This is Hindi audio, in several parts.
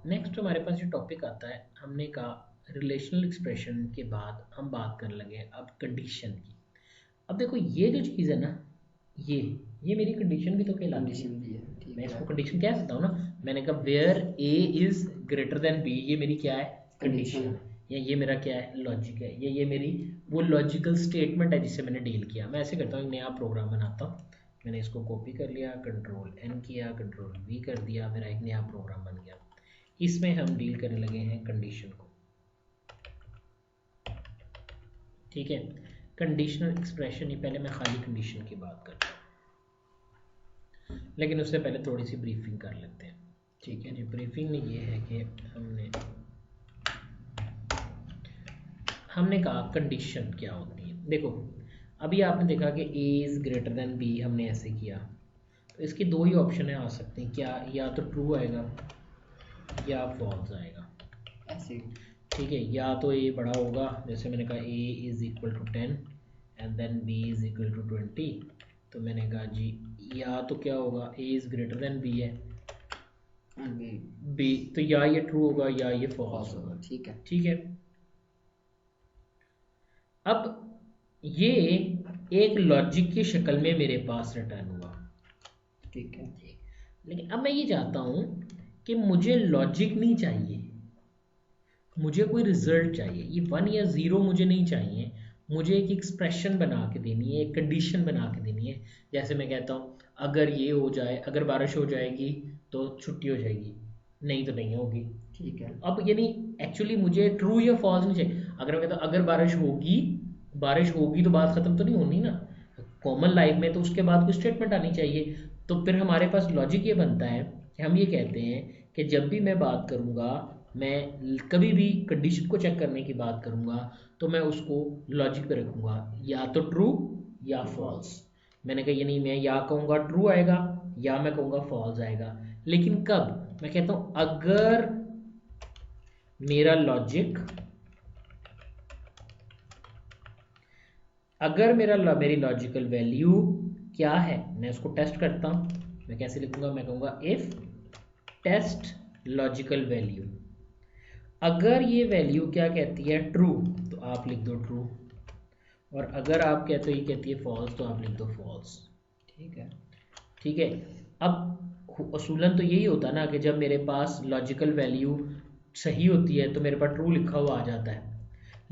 नेक्स्ट हमारे पास ये टॉपिक आता है, हमने कहा रिलेशनल एक्सप्रेशन के बाद हम बात करने लगे अब कंडीशन की। अब देखो ये जो चीज़ है ना, ये ये मेरी कंडीशन भी तो कहलाती है। कंडीशन भी है, ठीक मैं है। इसको कंडीशन कह सकता हूँ ना। मैंने कहा where A is greater than B, ये मेरी क्या है, कंडीशन कंडीशन। है। या ये मेरा क्या है, लॉजिक है। ये मेरी वो लॉजिकल स्टेटमेंट है जिससे मैंने डील किया। मैं ऐसे करता हूँ, एक नया प्रोग्राम बनाता हूँ। मैंने इसको कॉपी कर लिया, कंट्रोल एन किया, कंट्रोल वी कर दिया, मेरा एक नया प्रोग्राम बन गया। इसमें हम डील करने लगे हैं कंडीशन को। ठीक है, कंडीशनल एक्सप्रेशन ही पहले मैं खाली कंडीशन की बात करता हूँ, लेकिन उससे पहले थोड़ी सी ब्रीफिंग कर लेते हैं। ठीक है जी, ब्रीफिंग में ये है कि हमने कहा कंडीशन क्या होती है। देखो अभी आपने देखा कि A is greater than B, हमने ऐसे किया तो इसकी दो ही ऑप्शन है आ सकते हैं, क्या या तो ट्रू आएगा या फॉल्स आएगा। ऐसे। ठीक है, या तो ए बड़ा होगा, जैसे मैंने कहा A is equal to 10 and then B is equal to 20, तो मैंने कहा जी या तो क्या होगा, A is greater than B है, बी तो या ये ट्रू होगा या ये फॉल्स होगा। ठीक है। ठीक है, अब ये एक लॉजिक की शक्ल में मेरे पास रिटर्न हुआ। ठीक है। लेकिन अब मैं ये चाहता हूँ कि मुझे लॉजिक नहीं चाहिए, मुझे कोई रिजल्ट चाहिए। ये 1 या 0 मुझे नहीं चाहिए, मुझे एक एक्सप्रेशन बना के देनी है, एक कंडीशन बना के देनी है। जैसे मैं कहता हूँ अगर ये हो जाए, अगर बारिश हो जाएगी तो छुट्टी हो जाएगी, नहीं तो नहीं होगी। ठीक है। अब यानी एक्चुअली मुझे ट्रू या फॉल्स नहीं चाहिए। अगर मैं कहता हूँ अगर बारिश होगी तो बात ख़त्म तो नहीं होनी ना। कॉमन लाइफ में तो उसके बाद कोई स्टेटमेंट आनी चाहिए। तो फिर हमारे पास लॉजिक ये बनता है कि हम ये कहते हैं कि जब भी मैं बात करूँगा, मैं कभी भी कंडीशन को चेक करने की बात करूँगा तो मैं उसको लॉजिक पे रखूँगा, या तो ट्रू या फॉल्स। मैंने कहा ये नहीं, मैं या कहूँगा ट्रू आएगा या मैं कहूँगा फॉल्स आएगा। लेकिन कब मैं कहता हूँ, अगर मेरा लॉजिक, अगर मेरी लॉजिकल वैल्यू क्या है, मैं उसको टेस्ट करता हूँ। मैं कैसे लिखूंगा, मैं कहूँगा इफ टेस्ट लॉजिकल वैल्यू, अगर ये वैल्यू क्या कहती है, ट्रू, तो आप लिख दो ट्रू, और अगर आप कहते हो ये कहती है फॉल्स तो आप लिख दो फॉल्स। ठीक है। ठीक है, अब असूलन तो यही होता है ना कि जब मेरे पास लॉजिकल वैल्यू सही होती है तो मेरे पास ट्रू लिखा हुआ आ जाता है,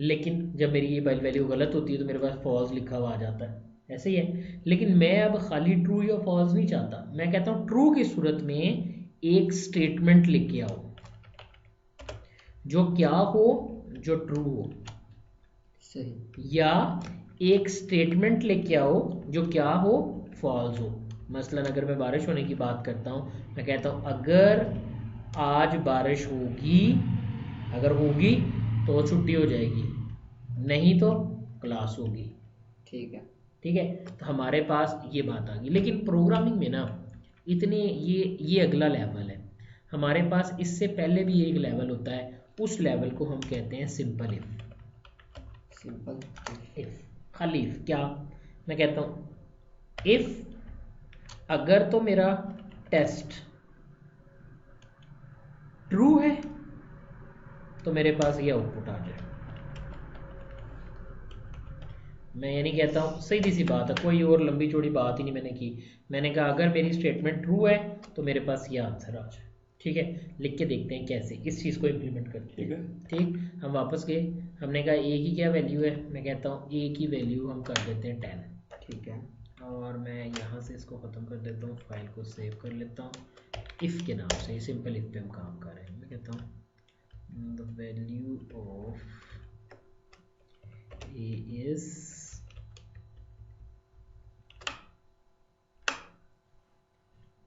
लेकिन जब मेरी ये वैल्यू गलत होती है तो मेरे पास फॉल्स लिखा हुआ आ जाता है। ऐसे ही है। लेकिन मैं अब खाली ट्रू या फॉल्स नहीं चाहता, मैं कहता हूँ ट्रू की सूरत में एक स्टेटमेंट लिख के आओ जो क्या हो, जो ट्रू हो, सही। या एक स्टेटमेंट लेके आओ जो क्या हो, फॉल्स हो। मसलन अगर मैं बारिश होने की बात करता हूँ, मैं कहता हूँ अगर आज बारिश होगी, अगर होगी तो छुट्टी हो जाएगी, नहीं तो क्लास होगी। ठीक है। ठीक है, तो हमारे पास ये बात आ गई। लेकिन प्रोग्रामिंग में ना इतने ये अगला लेवल है। हमारे पास इससे पहले भी एक लेवल होता है, उस लेवल को हम कहते हैं सिंपल इफ। सिंपल इफ, खाली इफ क्या, मैं कहता हूँ इफ अगर तो मेरा टेस्ट ट्रू है तो मेरे पास ये आउटपुट आ जाए। मैं ये नहीं कहता हूँ, सीधी सी बात है, कोई और लंबी चौड़ी बात ही नहीं मैंने की। मैंने कहा अगर मेरी स्टेटमेंट ट्रू है तो मेरे पास ये आंसर आ जाए। ठीक है, लिख के देखते हैं कैसे इस चीज़ को इम्प्लीमेंट करते हैं। ठीक, हम वापस गए, हमने कहा ए की क्या वैल्यू है, मैं कहता हूँ ए की वैल्यू हम कर देते हैं 10। ठीक है। और मैं यहाँ से इसको ख़त्म कर देता हूँ, फाइल को सेव कर लेता हूँ। इफ़ के नाम से सिंपल इफ पे हम काम कर रहे हैं। मैं कहता हूँ the value of A is,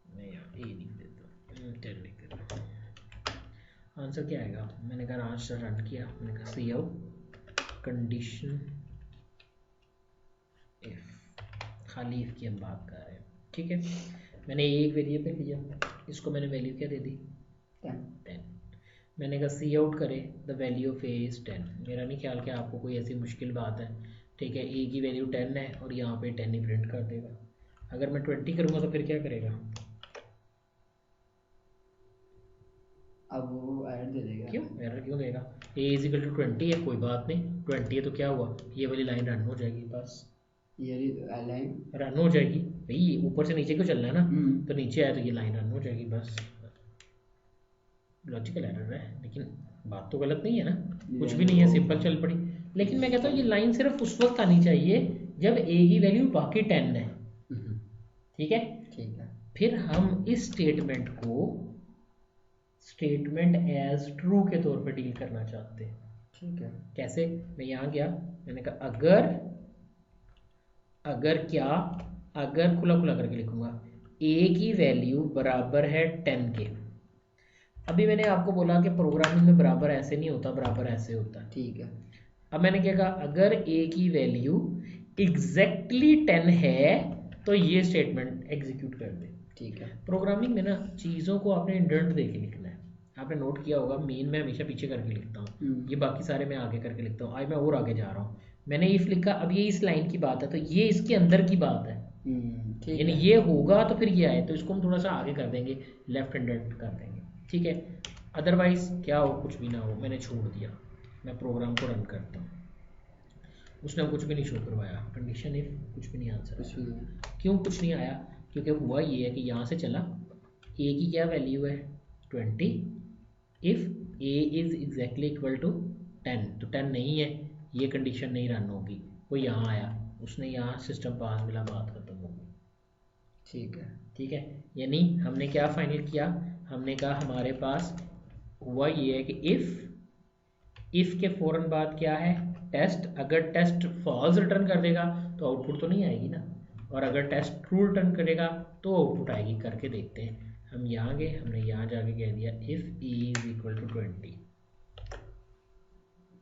मैं यहाँ ए लिख देता हूँ, 10 लिख देता हूँ। आंसर क्या आएगा, मैंने कहा आंसर रन किया, मैंने कहा सी आउट कंडीशन इफ, खाली इफ की हम बात कर रहे हैं। ठीक है, मैंने एक वेरिएबल लिया, इसको मैंने वैल्यू क्या दे दी, 10। मैंने कहा सी आउट करे the value of A is 10। मेरा नहीं ख्याल कि आपको कोई ऐसी मुश्किल बात है। ठीक है, ए की वैल्यू 10 है और यहाँ पे 10 ही प्रिंट कर देगा। अगर मैं 20 करूँगा तो फिर क्या करेगा, अब वो एरर दे देगा। क्यों एरर क्यों देगा? a इज इक्वल टू 20 है, कोई बात नहीं, 20 है तो क्या हुआ, ये वाली लाइन रन हो जाएगी, बस ये लाइन रन हो जाएगी भाई, ऊपर से नीचे क्यों चलना है ना, हम्म तो नीचे आए तो ये लाइन रन हो जाएगी बस। लॉजिकल एरर है, लेकिन बात तो गलत नहीं है ना, कुछ भी नहीं है, सिंपल चल पड़ी। लेकिन मैं कहता हूँ ये लाइन सिर्फ उस वक्त आनी चाहिए जब a की वैल्यू बाकी 10 है, ठीक है। ठीक है। फिर हम इस स्टेटमेंट को स्टेटमेंट एज ट्रू के तौर पे डील करना चाहते हैं। ठीक है। कैसे? मैं यहाँ गया, मैंने कहा अगर अगर क्या, अगर खुला खुला करके लिखूंगा a की वैल्यू बराबर है 10 के। अभी मैंने आपको बोला कि प्रोग्रामिंग में बराबर ऐसे नहीं होता, बराबर ऐसे होता है। ठीक है। अब मैंने क्या कहा, अगर a की वैल्यू एग्जैक्टली 10 है तो ये स्टेटमेंट एग्जीक्यूट कर दे। ठीक है। प्रोग्रामिंग में ना चीज़ों को आपने इंडेंट दे के लिखना है। आपने नोट किया होगा मेन में हमेशा पीछे करके लिखता हूँ, ये बाकी सारे मैं आगे करके लिखता हूँ। आज मैं और आगे जा रहा हूँ, मैंने इफ लिखा, अब ये इस लाइन की बात है तो ये इसके अंदर की बात है, ठीक यानी है। ये होगा तो फिर ये आए, तो इसको हम थोड़ा सा आगे कर देंगे, लेफ्ट हैंडेड कर देंगे, ठीक है। अदरवाइज क्या हो, कुछ भी ना हो, मैंने छोड़ दिया, मैं प्रोग्राम को रन करता हूँ, उसने कुछ भी नहीं शो करवाया, कंडीशन इफ कुछ भी नहीं आंसर कुछ भी नहीं। क्यों कुछ नहीं आया? क्योंकि हुआ ये है कि यहाँ से चला, a की क्या वैल्यू है 20, if a is exactly equal to 10, तो 10 नहीं है, ये कंडीशन नहीं रन होगी। वो यहाँ आया, उसने यहाँ सिस्टम पास मिला, बात खत्म हो गई। ठीक है। ठीक है, यानी हमने क्या फाइनल किया, हमने कहा हमारे पास हुआ ये है कि इफ़ के फ़ौरन बाद क्या है, टेस्ट। अगर टेस्ट फॉल्स रिटर्न कर देगा तो आउटपुट तो नहीं आएगी ना, और अगर टेस्ट ट्रू रिटर्न करेगा तो आउटपुट आएगी। करके देखते हैं। हम यहाँ गए, हमने यहाँ जाके कह दिया if e is equal to 20,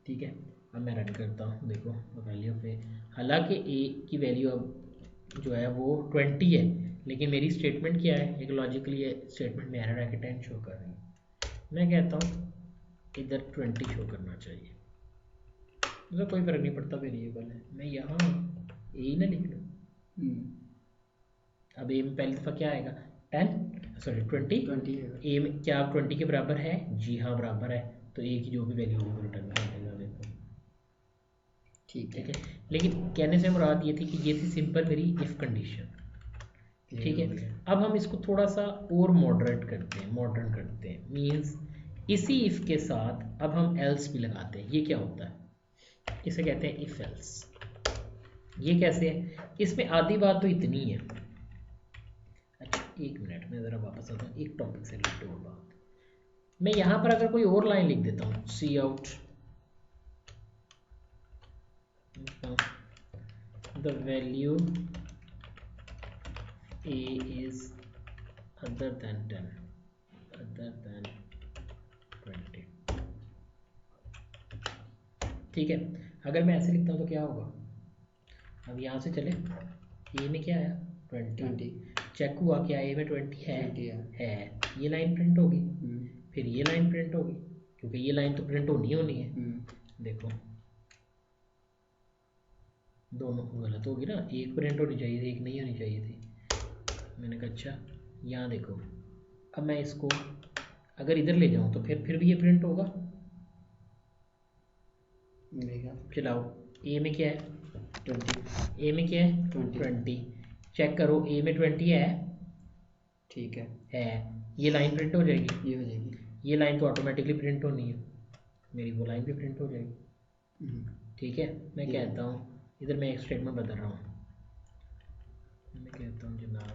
ठीक है। अब मैं रन करता हूँ, देखो वैल्यू पे, हालांकि a की वैल्यू अब जो है वो 20 है, लेकिन मेरी स्टेटमेंट क्या है, एक लॉजिकली स्टेटमेंट में एरर है कि 10 शो कर रही है। मैं कहता हूँ इधर 20 शो करना चाहिए, मुझे कोई फर्क नहीं पड़ता, वेरिएबल है, मैं यहाँ ए ही ना लिख लूँ। अब ए में पहली दफ़ा क्या आएगा, 10 सॉरी 20 ए में क्या 20 के बराबर है, जी हाँ बराबर है, तो ए की जो भी वैल्यू होगी रिटर्न कर देगा। देखो ठीक है, लेकिन कहने से मुराद ये थी कि ये थी सिंपल मेरी इफ कंडीशन, ठीक है। अब हम इसको थोड़ा सा और मॉडर्न करते हैं, मीन्स इसी इफ के साथ अब हम एल्स भी लगाते हैं। ये क्या होता है, इसे कहते हैं इफ एल्स। ये कैसे है, इसमें आधी बात तो इतनी है। अच्छा एक मिनट, मैं ज़रा वापस आता हूँ एक टॉपिक से रिलेटेड और बात। मैं यहाँ पर अगर कोई और लाइन लिख देता हूँ, see out the value a is other than 10, other than 20, ठीक है। अगर मैं ऐसे लिखता हूँ तो क्या होगा, अब यहाँ से चले, a में क्या आया 20, चेक हुआ क्या a में 20 है, ये लाइन प्रिंट होगी, फिर ये लाइन प्रिंट होगी, क्योंकि ये लाइन तो प्रिंट होनी है। देखो दोनों गलत होगी ना, एक प्रिंट होनी चाहिए थी, एक नहीं होनी चाहिए थी। मैंने कहा अच्छा यहाँ देखो, अब मैं इसको अगर इधर ले जाऊँ तो फिर भी ये प्रिंट होगा। चलाओ, ए में क्या है 20, ए में क्या है 20, चेक करो ए में 20 है, ठीक है, ये लाइन प्रिंट हो जाएगी, ये हो जाएगी, ये लाइन तो ऑटोमेटिकली प्रिंट होनी है, मेरी वो लाइन भी प्रिंट हो जाएगी, ठीक है। मैं कहता हूँ इधर मैं एक स्टेटमेंट बदल रहा हूँ, मैं कहता हूँ जनाब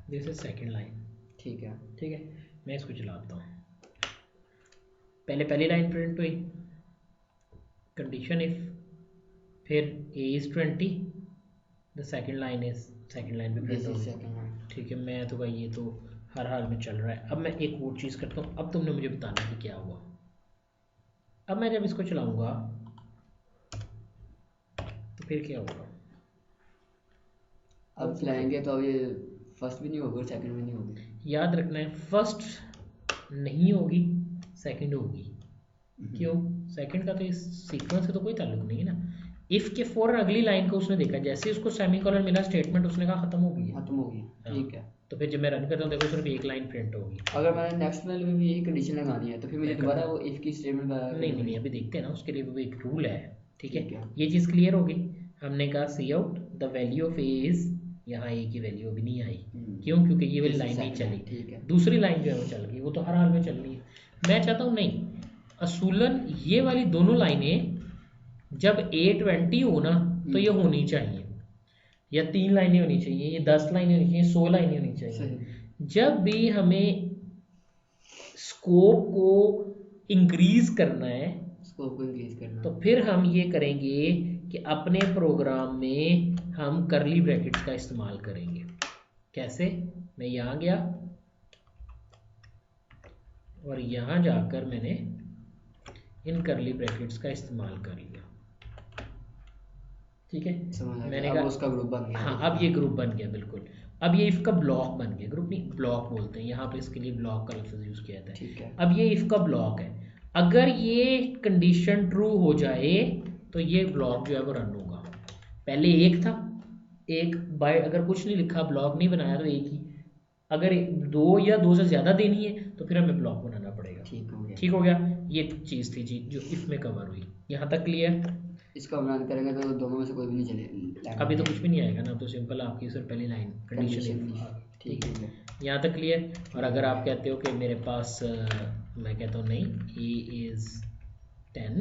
दिस इज सेकेंड लाइन, ठीक है। मैं इसको चलाता हूँ, पहली लाइन प्रिंट हुई, कंडीशन इफ, फिर a is 20, the second line भी प्रिंट होगी, ठीक है। मैं तो भाई ये तो हर हाल में चल रहा है। अब मैं एक और चीज़ करता हूँ, अब तुमने मुझे बताना कि क्या हुआ। अब मैं जब इसको चलाऊंगा तो फिर क्या होगा, अब चलाएंगे तो अब ये फर्स्ट भी नहीं होगी, सेकंड भी नहीं होगी। याद रखना है फर्स्ट नहीं होगी, सेकंड होगी। क्यों, सेकंड का तो इस सीक्वेंस से तो कोई ताल्लुक नहीं है ना। इफ के फौरन अगली लाइन को उसने देखा, जैसे उसको सेमीकोलन मिला, स्टेटमेंट उसने कहा खत्म हो गई, ठीक है। फिर जब मैं रन करता हूँ देखो सिर्फ एक लाइन प्रिंट होगी। अगर मैंने नेक्स्ट वाले में भी यही कंडीशन लगानी है तो फिर मुझे दोबारा वो इफ की स्टेटमेंट का नहीं अभी देखते हैं ना, उसके लिए वो एक रूल है। ठीक है, ठीक है। ये चीज़ क्लियर होगी। हमने कहा see out the value of A is, यहाँ ए की वैल्यू अभी नहीं आई, क्यों? क्योंकि ये वाली लाइन नहीं चली। ठीक है। दूसरी लाइन जो है वो चल गई, वो तो हर हाल में चल रही है। मैं चाहता हूँ नहीं, असूलन ये वाली दोनों लाइनें जब A20 हो ना तो ये होनी चाहिए, या 3 लाइनें होनी चाहिए, ये 10 लाइनें होनी चाहिए, 100 लाइनें होनी चाहिए। जब भी हमें स्कोप को इंक्रीज करना है, स्कोप को इंक्रीज करना, तो फिर हम ये करेंगे कि अपने प्रोग्राम में हम करली ब्रैकेट्स का इस्तेमाल करेंगे। कैसे? मैं यहाँ गया और यहाँ जाकर मैंने इन करली ब्रैकेट्स का इस्तेमाल कर लिया। ठीक है, मैंने कहा उसका ग्रुप बन गया। हाँ, अब ये ग्रुप बन गया बिल्कुल। अब ये इफ का ब्लॉक बन गया, ग्रुप नहीं ब्लॉक बोलते हैं यहाँ पे, इसके लिए ब्लॉक का लफ्ज़ यूज़ किया जाता है। ठीक है। अब ये इफ का ब्लॉक है, अगर ये कंडीशन ट्रू हो जाए तो ये ब्लॉक जो है वो रन होगा। पहले एक था, एक बाय अगर कुछ नहीं लिखा, ब्लॉक नहीं बनाया तो एक ही, अगर 2 या 2 से ज़्यादा देनी है तो फिर हमें ब्लॉक बनाना पड़ेगा। ठीक हो गया। ये चीज़ थी जी जो इफ में कवर हुई। यहाँ तक क्लियर? इसका अमलान करेंगे तो दोनों में से कोई भी नहीं चले, अभी तो कुछ भी नहीं आएगा ना, तो सिंपल आपकी सिर्फ पहली लाइन कंडीशन। ठीक है, यहाँ तक क्लियर। और अगर आप कहते हो कि मेरे पास मैं कहता हूँ नहीं ए इज़ 10,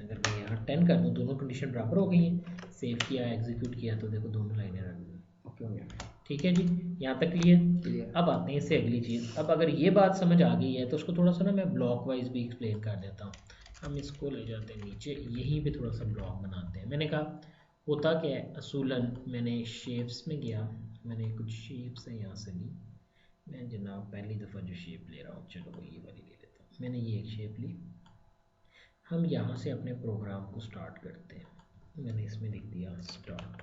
अगर मैं यहाँ 10 कर दूँ, दोनों कंडीशन बराबर हो गई हैं, सेव किया एग्जीक्यूट किया तो देखो दोनों लाइनें रन गई। ओके हो गया। ठीक है जी, यहाँ तक क्लियर। अब आते हैं इससे अगली चीज़। अब अगर ये बात समझ आ गई है तो उसको थोड़ा सा ना मैं ब्लॉक वाइज भी एक्सप्लेन कर देता हूँ। हम इसको ले जाते हैं नीचे, यहीं पे थोड़ा सा ब्लॉक बनाते हैं। मैंने कहा होता क्या है, असूलन मैंने शेप्स में गया, मैंने कुछ शेप्स है यहाँ से ली। मैं जनाब पहली दफ़ा जो शेप ले रहा हूँ, चलो वो ये वाली ले लेता हूँ। मैंने ये एक शेप ली, हम यहाँ से अपने प्रोग्राम को स्टार्ट करते हैं। मैंने इसमें लिख दिया स्टार्ट।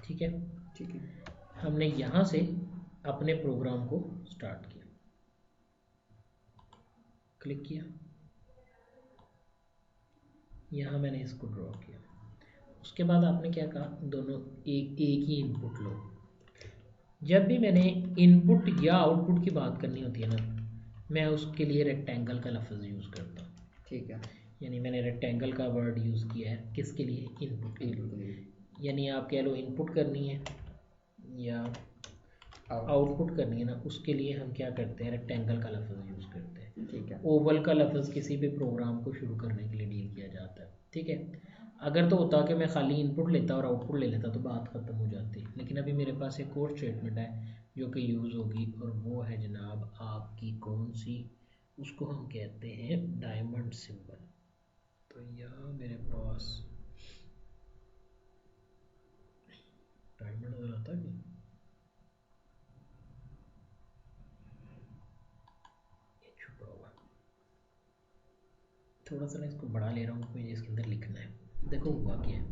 ठीक है, ठीक है। हमने यहाँ से अपने प्रोग्राम को स्टार्ट किया, क्लिक किया, यहाँ मैंने इसको ड्रॉ किया। उसके बाद आपने क्या कहा, दोनों एक ही इनपुट लो। जब भी मैंने इनपुट या आउटपुट की बात करनी होती है ना, मैं उसके लिए रेक्टेंगल का लफ्ज़ यूज़ करता हूँ। ठीक है, यानी मैंने रेक्टेंगल का वर्ड यूज़ किया है किसके लिए, इनपुट के लिए। यानी आप कह लो इनपुट करनी है या आउटपुट करनी है ना, उसके लिए हम क्या करते हैं, रेक्टेंगल का लफ्ज़ यूज़ करते हैं। ठीक है। ओवल का लफ्ज़ किसी भी प्रोग्राम को शुरू करने के लिए डील किया जाता है। ठीक है, अगर तो होता कि मैं खाली इनपुट लेता और आउटपुट ले लेता तो बात ख़त्म हो जाती, लेकिन अभी मेरे पास एक और स्टेटमेंट है जो कि यूज़ होगी, और वो है जनाब आपकी कौन सी, उसको हम कहते हैं डायमंड सिंबल। तो यहाँ मेरे पास डायमंड नजर आता है, ये छुपा हुआ। थोड़ा सा ना इसको बढ़ा ले रहा हूँ, मुझे इसके अंदर लिखना है। देखो हुआ क्या है,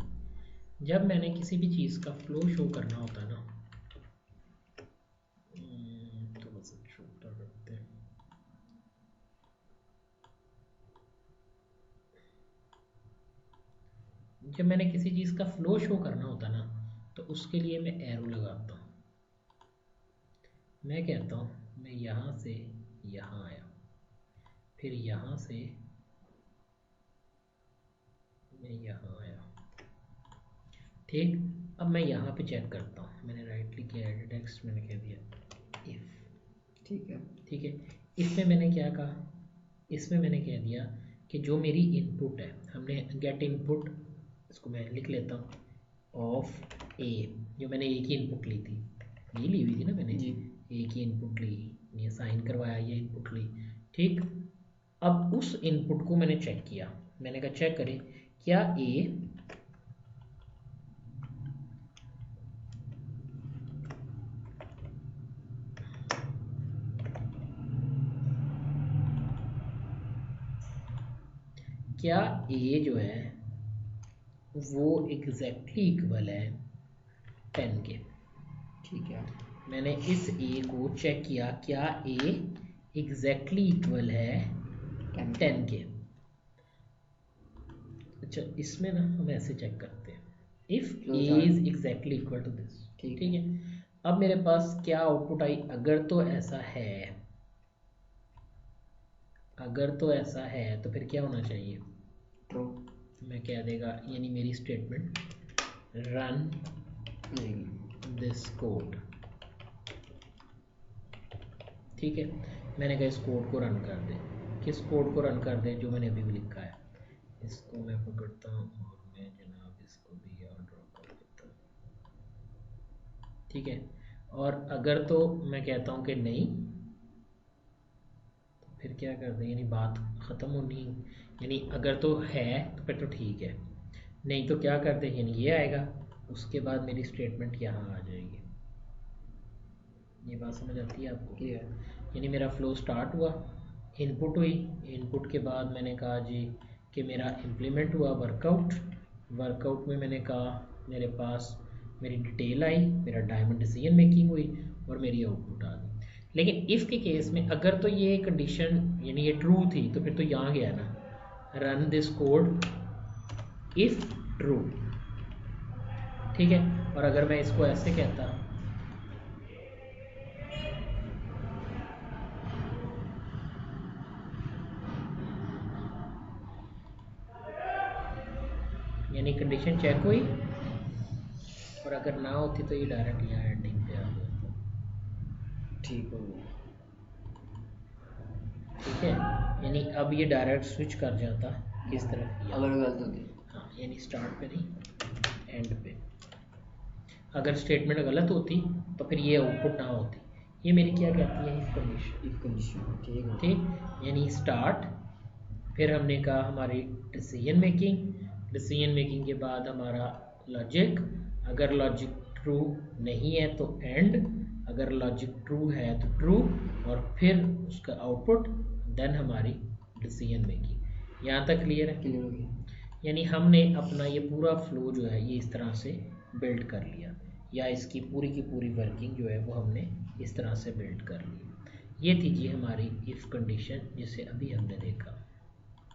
जब मैंने किसी भी चीज़ का फ्लो शो करना होता है ना, थोड़ा सा छोटा करते हैं, जब मैंने किसी चीज़ का फ्लो शो करना होता है ना, तो उसके लिए मैं एरो लगाता हूँ। मैं कहता हूँ मैं यहाँ से यहाँ आया, फिर यहाँ से मैं यहाँ आया। ठीक, अब मैं यहाँ पे चेक करता हूँ, मैंने राइट क्लिक किया, एडिट टेक्स्ट, मैंने कह दिया इफ। ठीक है। ठीक है, इसमें मैंने क्या कहा, इसमें मैंने कह दिया कि जो मेरी इनपुट है, हमने गेट इनपुट, इसको मैं लिख लेता हूँ ऑफ ए, जो मैंने एक ही इनपुट ली थी, ये ली हुई थी ना मैंने जी, एक ही इनपुट ली, ये साइन करवाया, ये इनपुट ली। ठीक, अब उस इनपुट को मैंने चेक किया, मैंने कहा चेक करें क्या ए क्या ए जो है वो एग्जैक्टली इक्वल है 10 के। ठीक है, मैंने इस ए को चेक किया, क्या ए एग्जैक्टली इक्वल है 10 के। अच्छा, इसमें ना हम ऐसे चेक करते हैं, if A is exactly equal to this, ठीक ठीक है। अब मेरे पास क्या आउटपुट आई, अगर तो ऐसा है, अगर तो ऐसा है तो फिर क्या होना चाहिए, ट्रू मैं कह देगा, यानी मेरी स्टेटमेंट रन दिस कोड। ठीक है, मैंने कहा इस कोड को रन कर दे। किस कोड को रन कर दे, जो मैंने अभी भी लिखा है। इसको मैं पकड़ता हूँ और मैं जनाब इसको भी यहाँ ड्रॉ कर देता हूँ। ठीक है, और अगर तो मैं कहता हूँ कि नहीं, तो फिर क्या कर दें, यानी बात ख़त्म होनी, यानी अगर तो है तो फिर तो ठीक है, नहीं तो क्या कर दें, यानी ये आएगा, उसके बाद मेरी स्टेटमेंट यहाँ आ जाएगी। ये बात समझ आती है आपको? क्लियर। यानी मेरा फ्लो स्टार्ट हुआ, इनपुट हुई, इनपुट के बाद मैंने कहा जी कि मेरा इम्प्लीमेंट हुआ वर्कआउट, वर्कआउट में मैंने कहा मेरे पास मेरी डिटेल आई, मेरा डायमंड डिसीजन मेकिंग हुई और मेरी आउटपुट आ गई। लेकिन इफ़ के केस में अगर तो ये कंडीशन यानी ये ट्रू थी तो फिर तो यहाँ गया ना, run this code if true. ठीक है, और अगर मैं इसको ऐसे कहता, यानी कंडीशन चेक हुई, और अगर ना होती तो ये डायरेक्ट यहाँ एंडिंग पे आ जाता। ठीक हो गया। ठीक है, यानी अब ये डायरेक्ट स्विच कर जाता किस तरफ, अगर गलत होती। हाँ, यानी स्टार्ट पे नहीं एंड पे। अगर स्टेटमेंट गलत होती तो फिर ये आउटपुट ना होती। ये मेरी क्या कहती है, इफ कंडीशन। इफ कंडीशन ठीक है। ठीक, यानी स्टार्ट, फिर हमने कहा हमारी डिसीजन मेकिंग, डिसीजन मेकिंग के बाद हमारा लॉजिक, अगर लॉजिक ट्रू नहीं है तो एंड, अगर लॉजिक ट्रू है तो ट्रू, और फिर उसका आउटपुट, देन हमारी डिसीजन मेकिंग। यहाँ तक क्लियर है? क्लियर हो गया। यानी हमने अपना ये पूरा फ्लो जो है ये इस तरह से बिल्ड कर लिया, या इसकी पूरी की पूरी वर्किंग जो है वो हमने इस तरह से बिल्ड कर ली। ये थी जी हमारी इफ़ कंडीशन जिसे अभी हमने देखा।